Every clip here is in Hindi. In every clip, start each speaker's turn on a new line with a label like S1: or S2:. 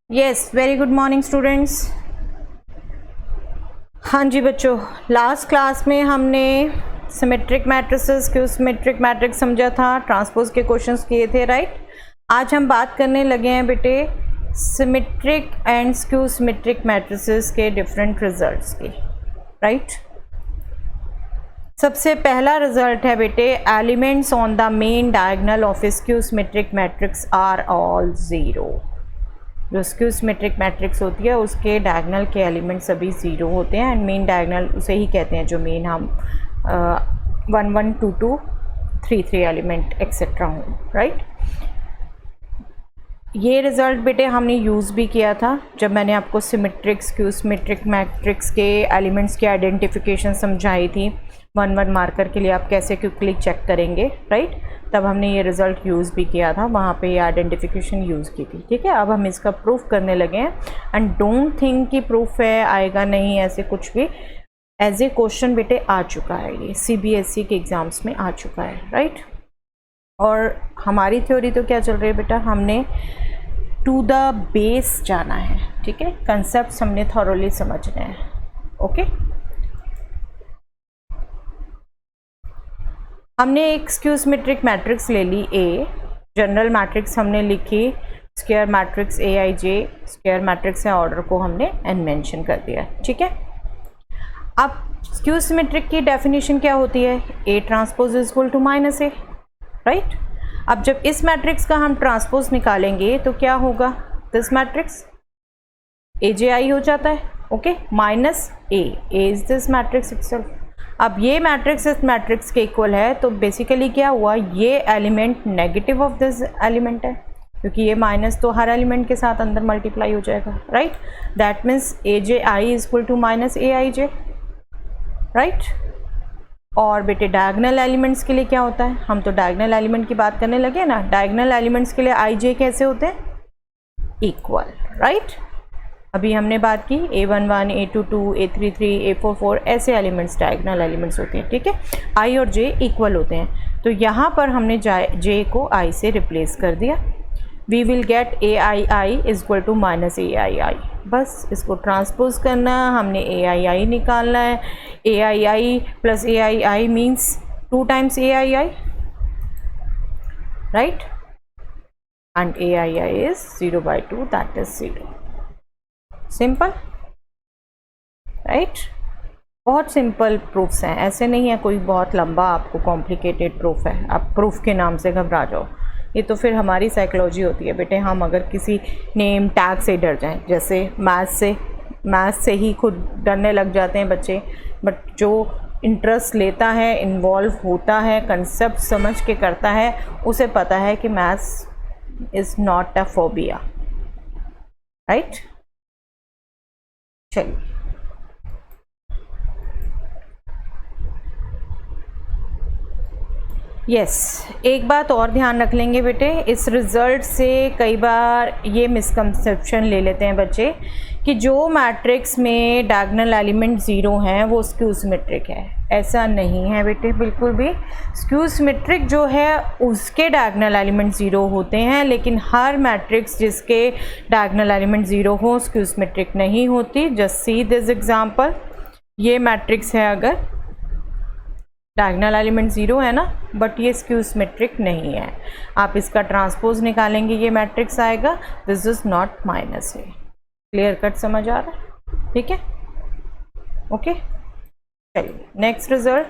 S1: Yes, very good morning students. हाँ जी बच्चों, लास्ट क्लास में हमने सिमेट्रिक मैट्रिसेस के सिमेट्रिक मैट्रिक्स समझा था, ट्रांसपोज के क्वेश्चंस किए थे, राइट। आज हम बात करने लगे हैं बेटे symmetric and skew symmetric matrices के डिफरेंट रिजल्ट्स की, राइट। सबसे पहला रिजल्ट है बेटे, elements on the main diagonal of a skew symmetric matrix are all zero. जो स्क्यू सिमेट्रिक मैट्रिक्स होती है उसके डायगोनल के एलिमेंट सभी ज़ीरो होते हैं एंड मेन डायगोनल उसे ही कहते हैं जो मेन हम 1 1 2 2 3 3 एलिमेंट एक्सेट्रा हों, राइट। ये रिज़ल्ट बेटे हमने यूज़ भी किया था जब मैंने आपको सिमेट्रिक स्क्यू सिमेट्रिक मैट्रिक्स के एलिमेंट्स की आइडेंटिफिकेशन समझाई थी। 1 1 मार्कर के लिए आप कैसे क्विकली चेक करेंगे, राइट। तब हमने ये रिज़ल्ट यूज़ भी किया था, वहाँ पे ये आइडेंटिफिकेशन यूज़ की थी, ठीक है। अब हम इसका प्रूफ करने लगे हैं एंड डोंट थिंक कि प्रूफ है आएगा नहीं, ऐसे कुछ भी। एज ए क्वेश्चन बेटे आ चुका है, ये CBSE के एग्ज़ाम्स में आ चुका है, राइट। और हमारी थ्योरी तो क्या चल रही है बेटा, हमने टू द बेस जाना है, ठीक है। कंसेप्ट हमने थॉरोली समझने हैं, ओके। हमने एक स्क्यू सिमेट्रिक मैट्रिक्स ले ली ए, जनरल मैट्रिक्स हमने लिखी, square matrix AIJ square matrix है, ऑर्डर को हमने n मेंशन कर दिया, ठीक है। अब स्क्यू सिमेट्रिक की डेफिनेशन क्या होती है, A transpose is equal to minus A, right. अब जब इस मैट्रिक्स का हम ट्रांसपोज निकालेंगे तो क्या होगा, दिस मैट्रिक्स AJI हो जाता है, okay, minus A is this matrix itself. अब ये मैट्रिक्स इस मैट्रिक्स के इक्वल है, तो बेसिकली क्या हुआ, ये element negative of this element है, क्योंकि ये माइनस तो हर एलिमेंट के साथ अंदर मल्टीप्लाई हो जाएगा, right. That means AJI is equal to minus AIJ, right. और बेटे डायगोनल एलिमेंट्स के लिए क्या होता है, हम तो डायगोनल एलिमेंट की बात करने लगे ना, डायगोनल एलिमेंट्स के लिए IJ कैसे होते हैं, इक्वल, राइट। अभी हमने बात की A11 A22 A33 A44 ऐसे एलिमेंट्स डायगोनल एलिमेंट्स होते हैं, ठीक है। I और J इक्वल होते हैं, तो यहाँ पर हमने J को I से रिप्लेस कर दिया। We will get AII is equal to minus AII, बस इसको ट्रांसपोज करना, हमने AII निकालना है। AII plus AII means 2 times AII, right, and AII is 0/2, that is 0। Simple, right. बहुत सिंपल प्रूफ्स हैं, ऐसे नहीं है कोई बहुत लंबा आपको कॉम्प्लिकेटेड प्रूफ है आप प्रूफ के नाम से घबरा जाओ। ये तो फिर हमारी साइकोलॉजी होती है बेटे, हम अगर किसी नेम टैग से डर जाएं, जैसे मैथ्स से ही खुद डरने लग जाते हैं बच्चे, बट जो इंटरेस्ट लेता है, इन्वॉल्व होता है, कंसेप्ट समझ के करता है, उसे पता है कि maths is not a phobia, right. चलिए, यस, एक बात और ध्यान रख लेंगे बेटे, इस रिज़ल्ट से कई बार ये मिसकंसेप्शन ले लेते हैं बच्चे कि जो मैट्रिक्स में डायगोनल एलिमेंट ज़ीरो हैं वो स्क्यू सिमेट्रिक है। ऐसा नहीं है बेटे, बिल्कुल भी। स्क्यू सिमेट्रिक जो है उसके डायगोनल एलिमेंट ज़ीरो होते हैं, लेकिन हर मैट्रिक्स जिसके डायगोनल एलिमेंट ज़ीरो हो स्क्यू सिमेट्रिक नहीं होती। जस्ट सी दिस एग्जांपल, ये मैट्रिक्स है, अगर डायगोनल एलिमेंट ज़ीरो है ना, बट ये स्क्यू सिमेट्रिक नहीं है। आप इसका ट्रांसपोज निकालेंगे, ये मैट्रिक्स आएगा, this is not minus A। Clear cut समझ आ रहा है, ठीक है, ओके। चलिए next result,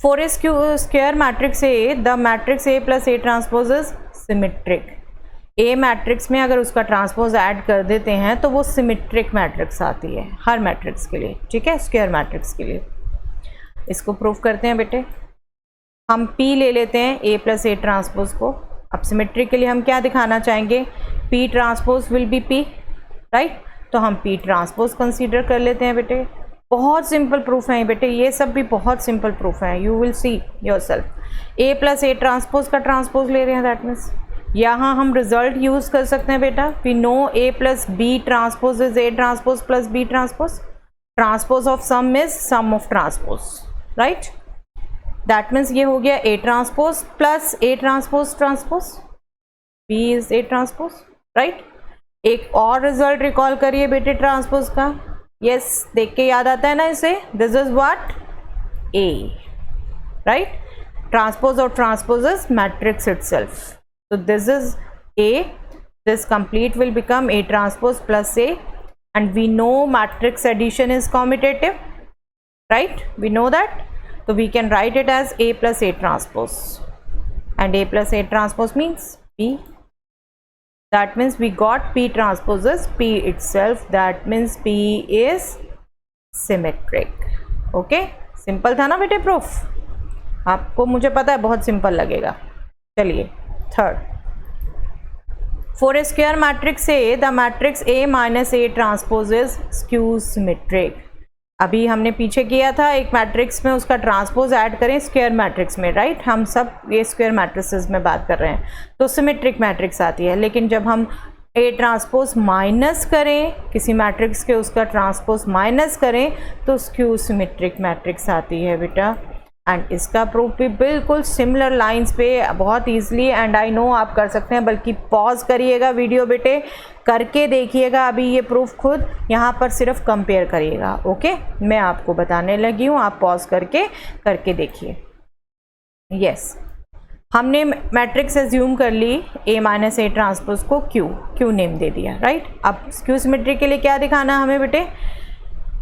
S1: for a square matrix A the matrix A plus A transpose is symmetric. A matrix में अगर उसका ट्रांसपोज ऐड कर देते हैं तो वो सिमेट्रिक मैट्रिक्स आती है हर मैट्रिक्स के लिए, ठीक है, स्क्वायर मैट्रिक्स के लिए। इसको प्रूफ करते हैं बेटे, हम P ले लेते हैं A प्लस A ट्रांसपोज को। अब सिमेट्रिक के लिए हम क्या दिखाना चाहेंगे, P transpose will be P, right. तो हम P ट्रांसपोज कंसीडर कर लेते हैं बेटे। बहुत सिंपल प्रूफ है बेटे, ये सब भी बहुत सिंपल प्रूफ है, you will see yourself. A plus A transpose का ट्रांसपोज ले रहे हैं, दैट मीन्स यहाँ हम रिजल्ट यूज़ कर सकते हैं बेटा, we know A plus B transpose is A transpose plus B transpose, transpose of sum is sum of transpose, right. That means ये हो गया A transpose plus A transpose transpose, B is A transpose, right. एक और रिजल्ट रिकॉल करिए बेटे ट्रांसपोज का। यस, देख के याद आता है ना इसे। This is what, A, right. Transpose और transpose is matrix itself, so this is A, this complete will become A transpose plus A, and we know matrix addition is commutative, right? We know that, so we can write it as A plus A transpose, and A plus A transpose means P. That means we got P transpose is P itself, that means P is symmetric. Okay, simple था ना बेटे प्रूफ? आपको मुझे पता है बहुत सिंपल लगेगा। चलिए third, for a square matrix A, the matrix A minus A transpose is skew symmetric. अभी हमने पीछे किया था एक मैट्रिक्स में उसका ट्रांसपोज ऐड करें स्क्वायर मैट्रिक्स में, राइट। हम सब ये स्क्वायर मैट्रिसेस में बात कर रहे हैं तो सिमेट्रिक मैट्रिक्स आती है। लेकिन जब हम ए ट्रांसपोज माइनस करें किसी मैट्रिक्स के, उसका ट्रांसपोज माइनस करें तो स्क्यू सिमेट्रिक मैट्रिक्स आती है बेटा। एंड इसका प्रूफ भी बिल्कुल सिमिलर लाइंस पे बहुत ईजिली एंड आई नो आप कर सकते हैं, बल्कि पॉज करिएगा वीडियो बेटे, करके देखिएगा अभी ये प्रूफ खुद, यहाँ पर सिर्फ कंपेयर करिएगा। ओके, मैं आपको बताने लगी हूँ, आप पॉज करके देखिए। यस, हमने मैट्रिक्स एज्यूम कर ली ए माइनस ए ट्रांसपोज को क्यू नेम दे दिया, राइट। अब स्क्यू सिमेट्री के लिए क्या दिखाना है हमें बेटे,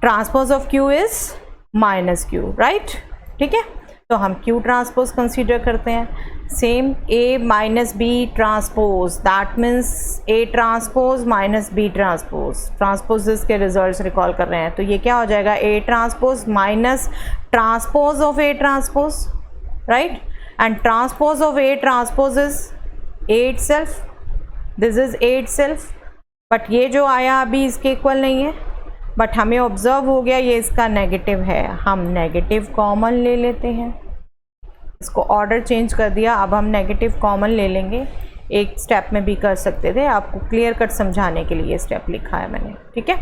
S1: transpose of Q is minus Q, right. ठीक है, तो हम क्यू ट्रांसपोज कंसीडर करते हैं। Same A minus B transpose, that means A transpose minus B transpose, transposes के रिजल्ट्स रिकॉल कर रहे हैं तो ये क्या हो जाएगा, ए transpose minus transpose of A transpose, right. And transpose of A transpose is a itself, this is a itself, but ये जो आया अभी इसके इक्वल नहीं है, बट हमें ऑब्जर्व हो गया ये इसका नेगेटिव है, हम नेगेटिव कॉमन ले लेते हैं। इसको ऑर्डर चेंज कर दिया, अब हम नेगेटिव कॉमन ले लेंगे। एक स्टेप में भी कर सकते थे, आपको क्लियर कट समझाने के लिए स्टेप लिखा है मैंने, ठीक है।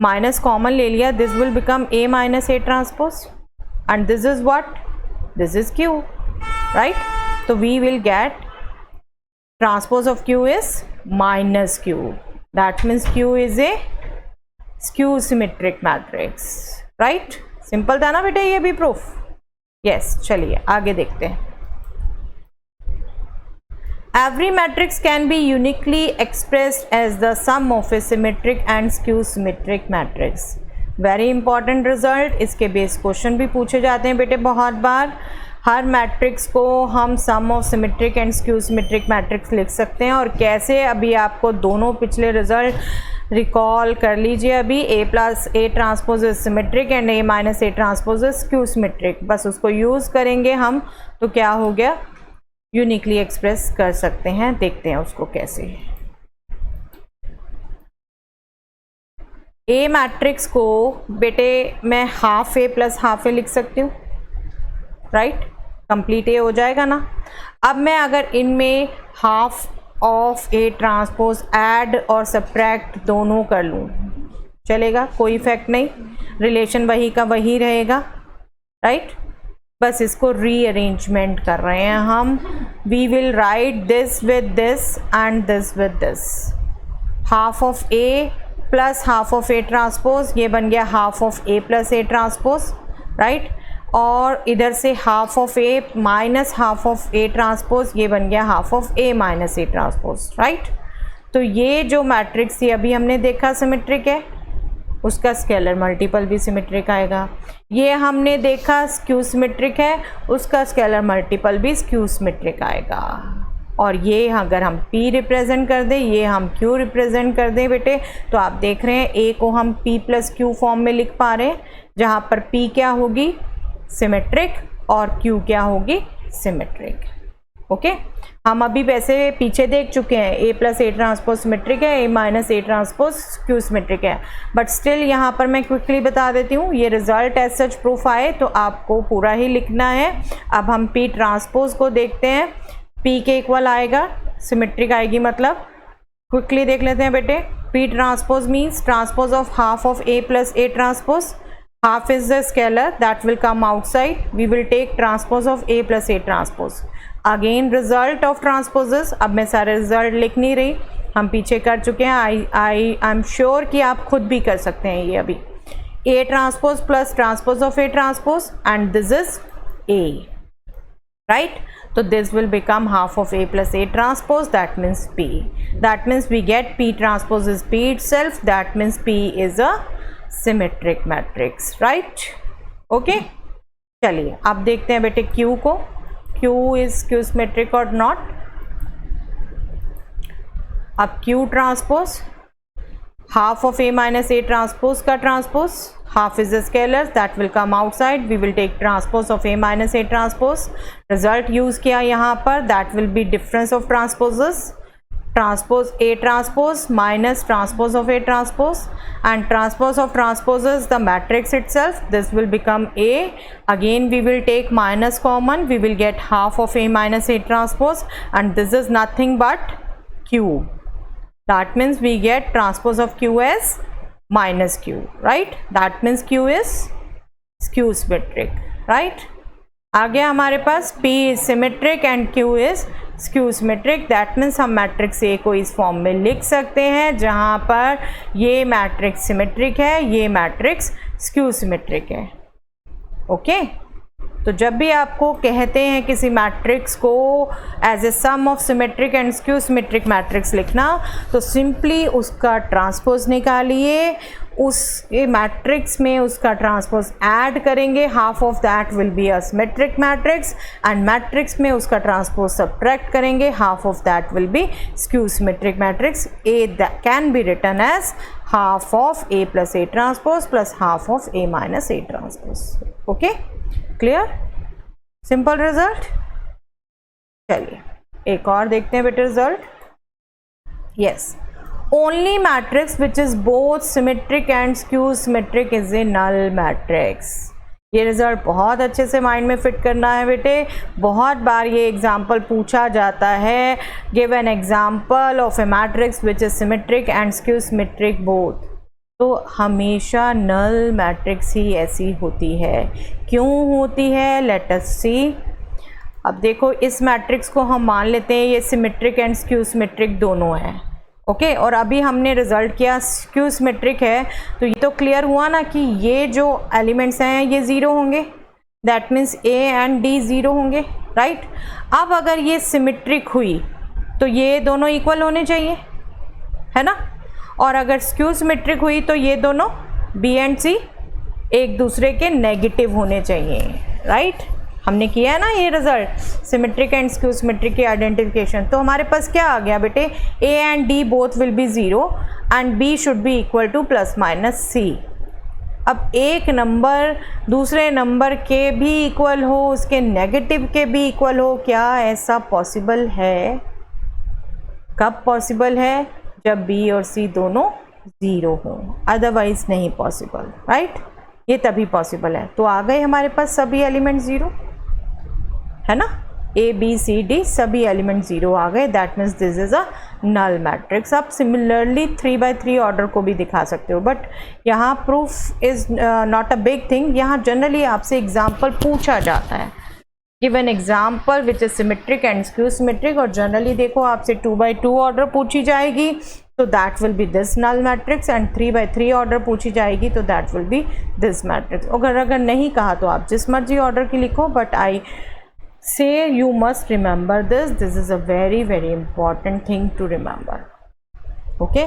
S1: माइनस कॉमन ले लिया, this will become A minus A transpose and this is what, this is Q, right. तो we will get transpose of Q is minus Q, that means Q is a skew symmetric matrix, right. Simple था ना बेटे ये भी प्रूफ। यस, चलिए आगे देखते हैं। Every matrix can be uniquely expressed as the sum of a symmetric and skew symmetric matrix. Very important result, इसके बेस क्वेश्चन भी पूछे जाते हैं बेटे बहुत बार। हर मैट्रिक्स को हम sum of symmetric and skew symmetric matrix लिख सकते हैं। और कैसे, अभी आपको दोनों पिछले रिजल्ट रिकॉल कर लीजिए। अभी A plus A transpose is symmetric and A minus A transpose is skew symmetric, बस उसको यूज़ करेंगे हम तो क्या हो गया, यूनिकली एक्सप्रेस कर सकते हैं। देखते हैं उसको कैसे। ए मैट्रिक्स को बेटे मैं हाफ ए प्लस हाफ ए लिख सकती हूँ, राइट। कंप्लीट ए हो जाएगा ना। अब मैं अगर इनमें half of A transpose add और सब्ट्रैक्ट दोनों कर लूँ, चलेगा, कोई इफेक्ट नहीं, रिलेशन वही का वही रहेगा, राइट। बस इसको रीअरेंजमेंट कर रहे हैं हम। We will write this with this and this with this. Half of A plus half of A transpose, ये बन गया half of A plus A transpose, right. और इधर से half of A minus half of A transpose, ये बन गया half of A minus A transpose, right. तो ये जो मैट्रिक्स थी अभी हमने देखा सिमेट्रिक है, उसका स्केलर मल्टीपल भी सिमेट्रिक आएगा। ये हमने देखा स्क्यू सिमेट्रिक है, उसका स्केलर मल्टीपल भी स्क्यू सिमेट्रिक आएगा। और ये अगर हम P रिप्रेजेंट कर दें, ये हम Q रिप्रेजेंट कर दें बेटे, तो आप देख रहे हैं A को हम P प्लस Q फॉर्म में लिख पा रहे हैं, जहाँ पर P क्या होगी, सिमेट्रिक, और Q क्या होगी, सिमेट्रिक। ओके, हम अभी वैसे पीछे देख चुके हैं A plus A transpose symmetric है, A minus A transpose skew symmetric है, बट स्टिल यहाँ पर मैं क्विकली बता देती हूँ, ये रिजल्ट एज सच प्रूफ आए तो आपको पूरा ही लिखना है। अब हम P ट्रांसपोज को देखते हैं, P के इक्वल आएगा, सिमेट्रिक आएगी, मतलब क्विकली देख लेते हैं बेटे। P transpose means transpose of half of A plus A transpose, half is the scalar that will come outside, we will take transpose of A plus A transpose. Again result of transposes, अब मैं सारे रिजल्ट लिख नहीं रही, हम पीछे कर चुके हैं। आई एम श्योर कि आप खुद भी कर सकते हैं ये अभी। A transpose plus transpose of A transpose and this is A, right? So this will become half of A plus A transpose, that means P. That means we get P transpose is P itself, that means P is a symmetric matrix, right? Okay? चलिए अब देखते हैं बेटे Q को। Q is Q symmetric or not? अब Q transpose half of A minus A transpose का transpose, half is a scalar that will come outside, we will take transpose of A minus A transpose, result use किया यहाँ पर, that will be difference of transposes, transpose A transpose minus transpose of A transpose, and transpose of transposes the matrix itself, this will become A, again we will take minus common, we will get half of A minus A transpose, and this is nothing but Q. That means we get transpose of Q as minus Q, right? That means Q is skew symmetric, right? आ गया हमारे पास P is symmetric and Q is skew symmetric. That means हम मैट्रिक्स A को इस फॉर्म में लिख सकते हैं जहाँ पर ये मैट्रिक्स सिमेट्रिक है, ये मैट्रिक्स स्क्यू सिमेट्रिक है। ओके तो जब भी आपको कहते हैं किसी मैट्रिक्स को as a sum of symmetric and skew symmetric matrix लिखना, तो सिंपली उसका ट्रांसपोज निकालिए, उस मैट्रिक्स में उसका ट्रांसपोज ऐड करेंगे, half of that will be a symmetric matrix, and matrix में उसका ट्रांसपोज सब्ट्रैक्ट करेंगे, half of that will be skew symmetric matrix. A that can be written as half of A plus A transpose plus half of A minus A transpose. Okay clear, simple result. चलिए एक और देखते हैं बेटे result. Yes, only matrix which is both symmetric and skew symmetric is a null matrix. ये रिजल्ट बहुत अच्छे से माइंड में फिट करना है बेटे, बहुत बार ये एग्जाम्पल पूछा जाता है। Give an example of A matrix which is symmetric and skew symmetric both. तो हमेशा नल मैट्रिक्स ही ऐसी होती है। क्यों होती है, लेट अस सी। अब देखो इस मैट्रिक्स को हम मान लेते हैं ये सिमेट्रिक एंड स्क्यू सिमेट्रिक दोनों हैं। ओके और अभी हमने रिजल्ट किया स्क्यू सिमेट्रिक है, तो ये तो क्लियर हुआ ना कि ये जो एलिमेंट्स हैं ये ज़ीरो होंगे, that means A and D zero होंगे, राइट। अब अगर ये सिमेट्रिक हुई तो ये दोनों इक्वल होने चाहिए, है ना, और अगर स्क्यू सिमेट्रिक हुई तो ये दोनों बी एंड सी एक दूसरे के नेगेटिव होने चाहिए, राइट। हमने किया है ना ये result symmetric and skew symmetric की आइडेंटिफिकेशन। तो हमारे पास क्या आ गया बेटे, A and D both will be zero and B should be equal to plus minus C. अब एक नंबर दूसरे नंबर के भी इक्वल हो, उसके नेगेटिव के भी इक्वल हो, क्या ऐसा पॉसिबल है? कब पॉसिबल है? जब बी और सी दोनों ज़ीरो हों, अदरवाइज नहीं पॉसिबल, राइट। ये तभी पॉसिबल है। तो आ गए हमारे पास सभी एलिमेंट ज़ीरो, है ना, ए बी सी डी सभी एलिमेंट ज़ीरो आ गए, that means this is a null matrix. आप सिमिलरली 3x3 ऑर्डर को भी दिखा सकते हो, बट यहाँ proof is not a big thing. यहाँ जनरली आपसे एग्जाम्पल पूछा जाता है, give an example which is symmetric and skew symmetric, और जनरली देखो आपसे 2x2 ऑर्डर पूछी जाएगी तो that will be this null matrix, and 3x3 order पूछी जाएगी तो that will be this matrix. अगर नहीं कहा तो आप जिस मर्जी ऑर्डर की लिखो, but I say you must remember this is a very very important thing to remember. okay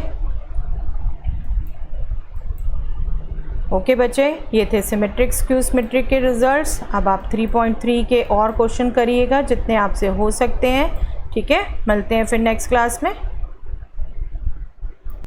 S1: बच्चे, ये थे सिमेट्रिक स्क्यू सिमेट्रिक के रिजल्ट्स। अब आप 3.3 के और क्वेश्चन करिएगा जितने आपसे हो सकते हैं, ठीक है। मिलते हैं फिर नेक्स्ट क्लास में।